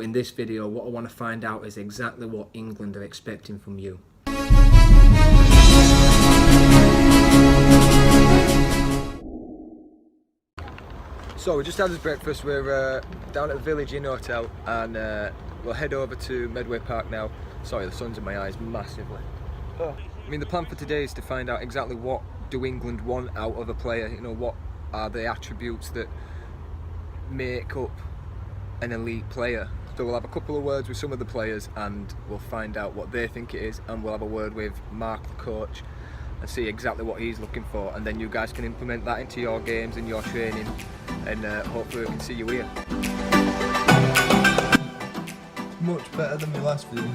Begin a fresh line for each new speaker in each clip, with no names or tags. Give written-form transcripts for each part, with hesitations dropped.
in this video, what I want to find out is exactly what England are expecting from you. So we just had this breakfast. We're down at the Village Inn Hotel, and we'll head over to Medway Park now. Sorry, the sun's in my eyes massively. I mean, the plan for today is to find out exactly what do England want out of a player. You know, what are the attributes that make up an elite player. So we'll have a couple of words with some of the players and we'll find out what they think it is, and we'll have a word with Mark, the coach, and see exactly what he's looking for, and then you guys can implement that into your games and your training, and hopefully we can see you here.
Much better than my last video.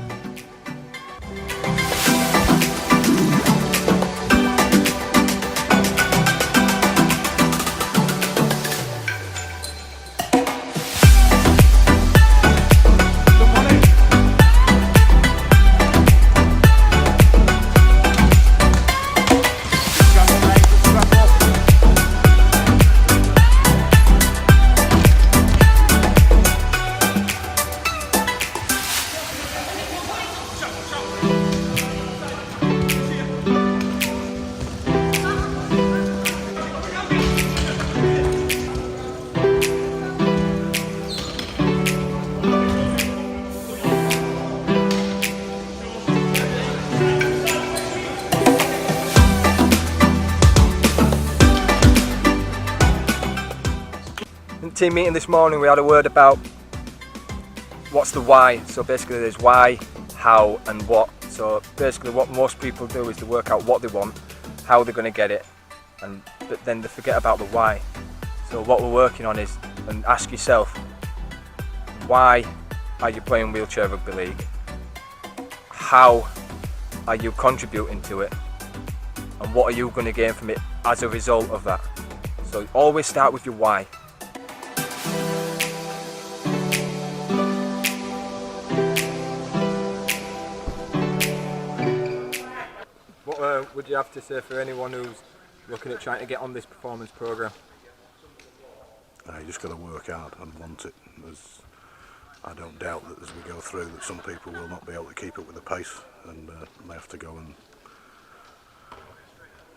In the team meeting this morning, we had a word about what's the why. So basically there's why, how and what. So basically what most people do is to work out what they want, how they're going to get it, but then they forget about the why. So what we're working on is, and ask yourself, why are you playing wheelchair rugby league? How are you contributing to it? And what are you going to gain from it as a result of that? So always start with your why. What would you have to say for anyone who's looking at trying to get on this performance programme?
You just got to work hard and want it. I don't doubt that as we go through that some people will not be able to keep up with the pace, and may have to go and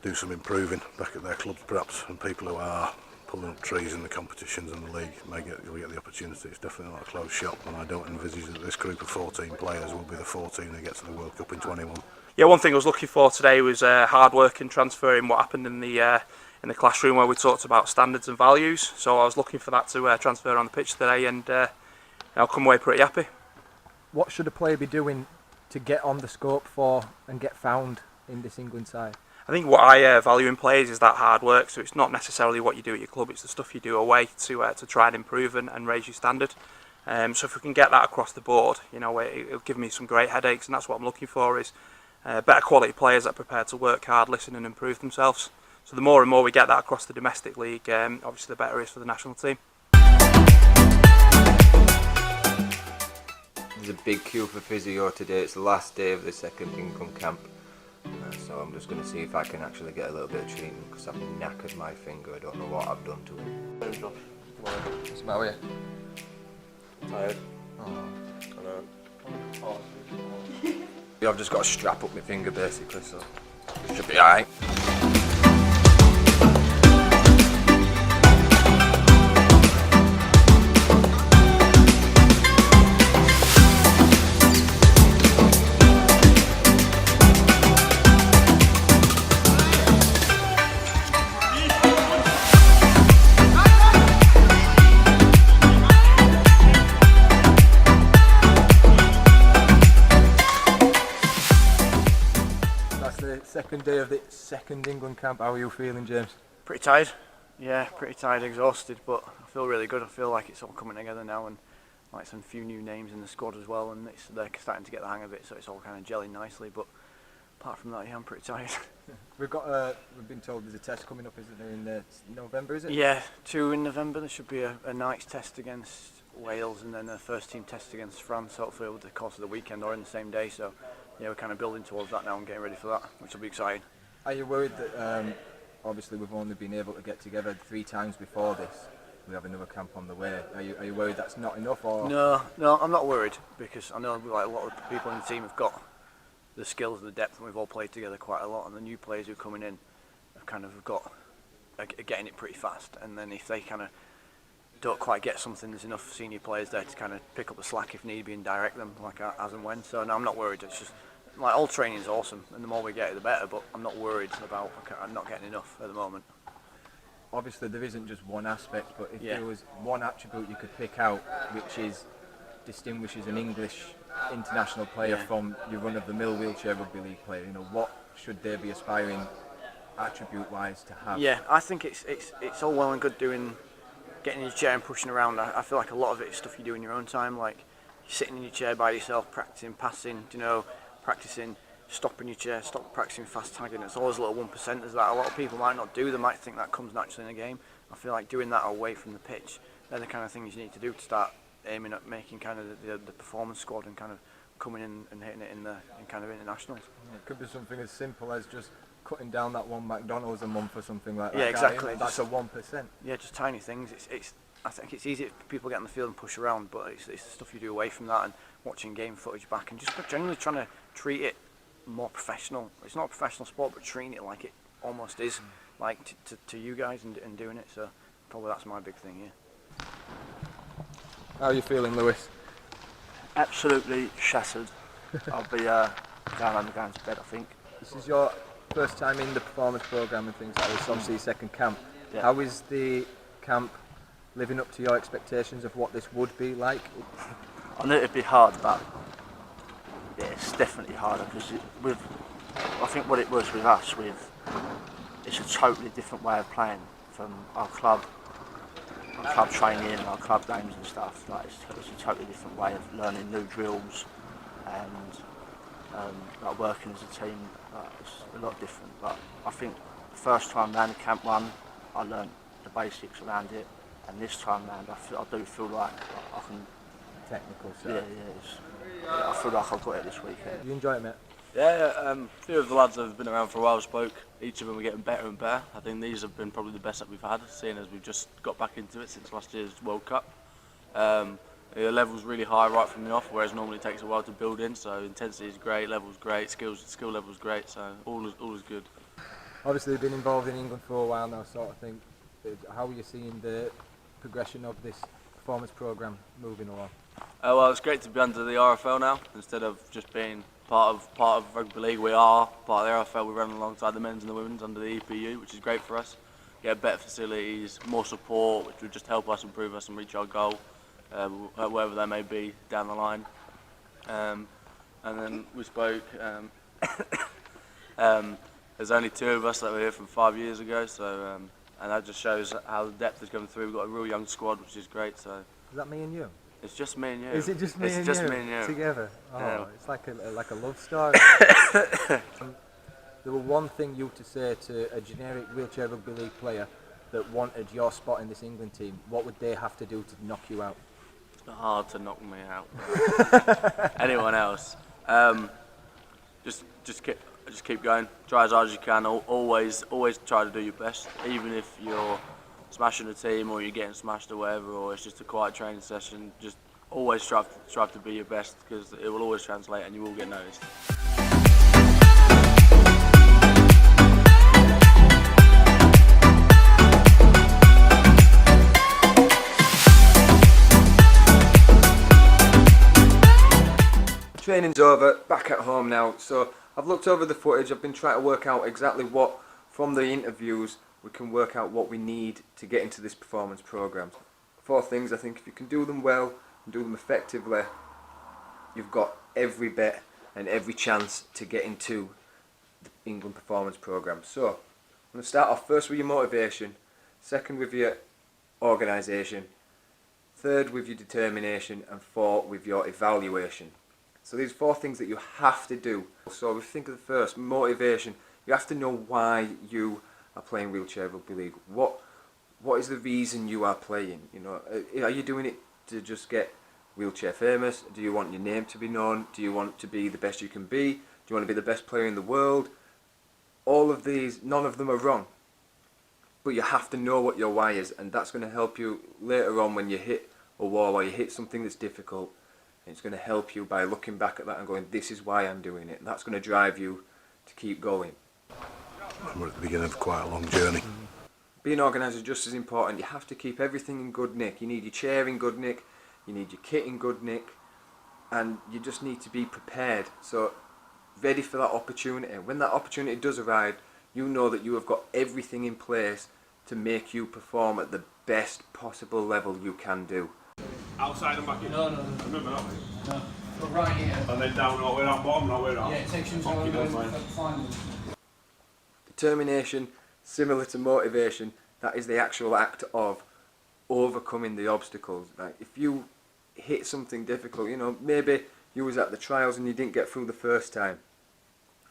do some improving back at their clubs perhaps, and people who are pulling up trees in the competitions and the league will get the opportunity. It's definitely not a closed shop, and I don't envisage that this group of 14 players will be the 14 who get to the World Cup in 21.
Yeah, one thing I was looking for today was hard work and transferring what happened in the classroom where we talked about standards and values. So I was looking for that to transfer on the pitch today, and I'll come away pretty happy.
What should a player be doing to get on the scope for and get found in this England side?
I think what I value in players is that hard work. So it's not necessarily what you do at your club; it's the stuff you do away to try and improve and raise your standard. So if we can get that across the board, you know, it'll give me some great headaches, and that's what I'm looking for, is better quality players that are prepared to work hard, listen and improve themselves. So the more and more we get that across the domestic league, obviously the better it is for the national team.
There's a big queue for physio today. It's the last day of the second income camp. So I'm just going to see if I can actually get a little bit of treatment, because I've knackered my finger. I don't know what I've done to it.
What's the matter with you?
Tired?
Oh.
I know.
I've just got to strap up my finger basically, so it should be alright. Second day of the second England camp. How are you feeling, James?
Pretty tired. Yeah, pretty tired, exhausted, but I feel really good. I feel like it's all coming together now, and like some few new names in the squad as well, and they're starting to get the hang of it, so it's all kind of gelling nicely. But apart from that, yeah, I'm pretty tired.
We've been told there's a test coming up, isn't there, in November, is it?
Yeah, 2 in November. There should be a night's test against Wales, and then a first team test against France, hopefully over the course of the weekend or in the same day. So yeah, we're kind of building towards that now and getting ready for that, which will be exciting.
Are you worried that obviously we've only been able to get together 3 times before this, we have another camp on the way. Are you worried that's not enough, or?
No, I'm not worried, because I know like a lot of the people in the team have got the skills and the depth, and we've all played together quite a lot, and the new players who are coming in have kind of are getting it pretty fast, and then if they kind of don't quite get something, there's enough senior players there to kind of pick up the slack if need be and direct them like as and when. So no, I'm not worried. It's just like all training is awesome, and the more we get it, the better. But I'm not worried about not getting enough at the moment.
Obviously, there isn't just one aspect, but if there was one attribute you could pick out, which distinguishes an English international player from your run-of-the-mill wheelchair rugby league player, what should they be aspiring attribute-wise to have?
Yeah, I think it's all well and good getting in your chair and pushing around. I feel like a lot of it is stuff you do in your own time, like you're sitting in your chair by yourself, practicing passing, practicing stopping your chair, practicing fast tagging. It's always little 1%ers that a lot of people might not do. They might think that comes naturally in a game. I feel like doing that away from the pitch, they're the kind of things you need to do to start aiming at making kind of the performance squad and kind of coming in and hitting it in kind of internationals.
It could be something as simple as just cutting down that one McDonald's a month or something like that.
Yeah, exactly.
That's a 1%.
Yeah, just tiny things. I think it's easy if people get on the field and push around, but it's the stuff you do away from that and watching game footage back and just generally trying to treat it more professional. It's not a professional sport, but treating it like it almost is, like to you guys and doing it. So probably that's my big thing here.
How are you feeling, Lewis?
Absolutely shattered. I'll be going home and going to bed, I think.
This is your first time in the performance programme and things like this, obviously second camp.
Yeah.
How is the camp living up to your expectations of what this would be like?
I knew it'd be hard, but yeah, it's definitely harder because I think what it was with us, it's a totally different way of playing from our club training, our club games and stuff. Like it's a totally different way of learning new drills and like working as a team. Like it's a lot different. But I think the first time round in Camp 1, I learnt the basics around it, and this time round, I do feel like I can.
Technical stuff.
Yeah, I feel like I've got it this weekend.
You enjoy it, mate?
Yeah, a few of the lads that have been around for a while spoke. Each of them are getting better and better. I think these have been probably the best that we've had, seeing as we've just got back into it since last year's World Cup. The level's really high right from the off, whereas normally it takes a while to build in. So intensity is great, level's great, skill level's great. So all is good.
Obviously, you've been involved in England for a while now, sort of thing. How are you seeing the progression of this performance programme moving along?
Well, it's great to be under the RFL now instead of just being part of Rugby League. We are part of the RFL. We run alongside the men's and the women's under the EPU, which is great for us. Get better facilities, more support, which would just help us improve us and reach our goal, wherever that may be down the line. And then we spoke. There's only 2 of us that were here from 5 years ago, so and that just shows how the depth has come through. We've got a real young squad, which is great. So
is that me and you?
It's just me and you.
Is it just me and you?
It's just me and you.
Together? Oh,
Yeah.
It's like a love story. There were one thing you to say to a generic wheelchair rugby league player that wanted your spot in this England team, what would they have to do to knock you out?
It's not hard to knock me out. Anyone else? Just keep going. Try as hard as you can. Always try to do your best, even if you're smashing a team or you're getting smashed or whatever, or it's just a quiet training session. Just always strive to be your best, because it will always translate and you will get noticed.
Training's over, back at home now, so I've looked over the footage. I've been trying to work out exactly what, from the interviews, we can work out what we need to get into this performance programme. 4 things, I think if you can do them well and do them effectively, you've got every bet and every chance to get into the England performance programme. So, I'm going to start off first with your motivation, second with your organisation, third with your determination, and 4 with your evaluation. So these 4 things that you have to do. So if you think of the first, motivation, you have to know why you are playing wheelchair rugby league. What is the reason you are playing? Are you doing it to just get wheelchair famous? Do you want your name to be known? Do you want to be the best you can be? Do you want to be the best player in the world? All of these, none of them are wrong.
but you have to know what your why is, and that's going to help you later on when you hit a wall or you hit something that's difficult. It's going to help you by looking back at that and going, this is why I'm doing it. And that's going to drive you to keep going.
We're at the beginning of quite a long journey.
Being organised is just as important. You have to keep everything in good nick. You need your chair in good nick, you need your kit in good nick, and you just need to be prepared. So ready for that opportunity. When that opportunity does arrive, you know that you have got everything in place to make you perform at the best possible level you can do.
Outside and back in?
No.
Remember that way?
No. But right here.
And then down all the way down bottom, not way down?
Yeah, it takes you
Okay, that's fine.
final.
Determination, similar to motivation, that is the actual act of overcoming the obstacles. Like if you hit something difficult, you know, maybe you was at the trials and you didn't get through the first time.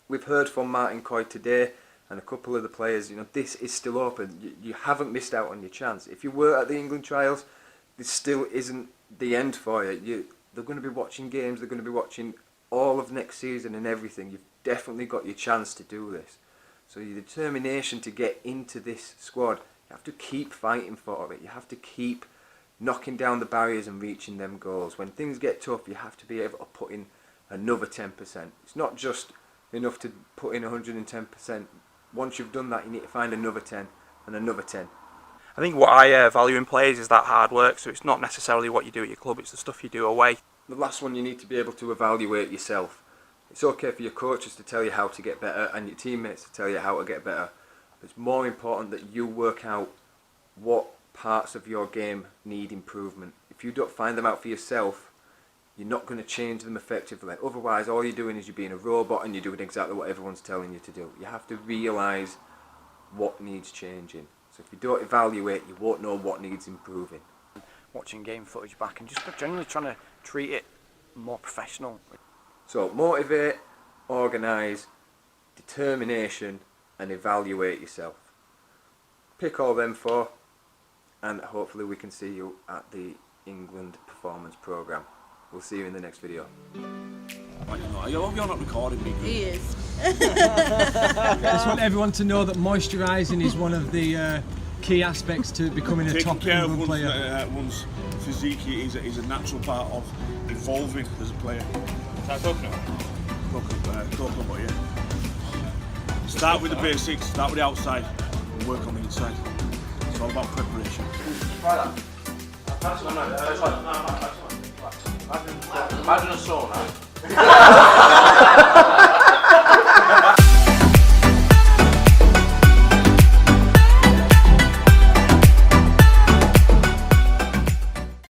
We've heard from Martin Coyd today and a couple of the players, you know, this is still open. You haven't missed out on your chance. If you were at the England trials, this still isn't the end for you. They're going to be watching games, they're going to be watching all of next season and everything. You've definitely got your chance to do this. So your determination to get into this squad, you have to keep fighting for it. You have to keep knocking down the barriers and reaching them goals. When things get tough, you have to be able to put in another 10%. It's not just enough to put in 110%. Once you've done that, you need to find another 10 and another 10.
I think what I value in players is that hard work, so it's not necessarily what you do at your club, it's the stuff you do away.
The last one, you need to be able to evaluate yourself. It's okay for your coaches to tell you how to get better and your teammates to tell you how to get better. It's more important that you work out what parts of your game need improvement. If you don't find them out for yourself, you're not going to change them effectively. Otherwise, all you're doing is you're being a robot and you're doing exactly what everyone's telling you to do. You have to realise what needs changing. So if you don't evaluate, you won't know what needs improving.
Watching game footage back and just generally trying to treat it more professional.
So motivate, organise, determination and evaluate yourself. Pick all them four and hopefully we can see you at the England Performance Programme. We'll see you in the next video.
You're not recording me.
He is.
I just want everyone to know that moisturising is one of the key aspects to becoming a top England player.
One's physique is a natural part of evolving as a player.
That's coconut.
Coconut, but yeah. Start with the basics, start with the outside, and work on the inside. It's all about preparation.
Try that. That's one. Imagine a sauna.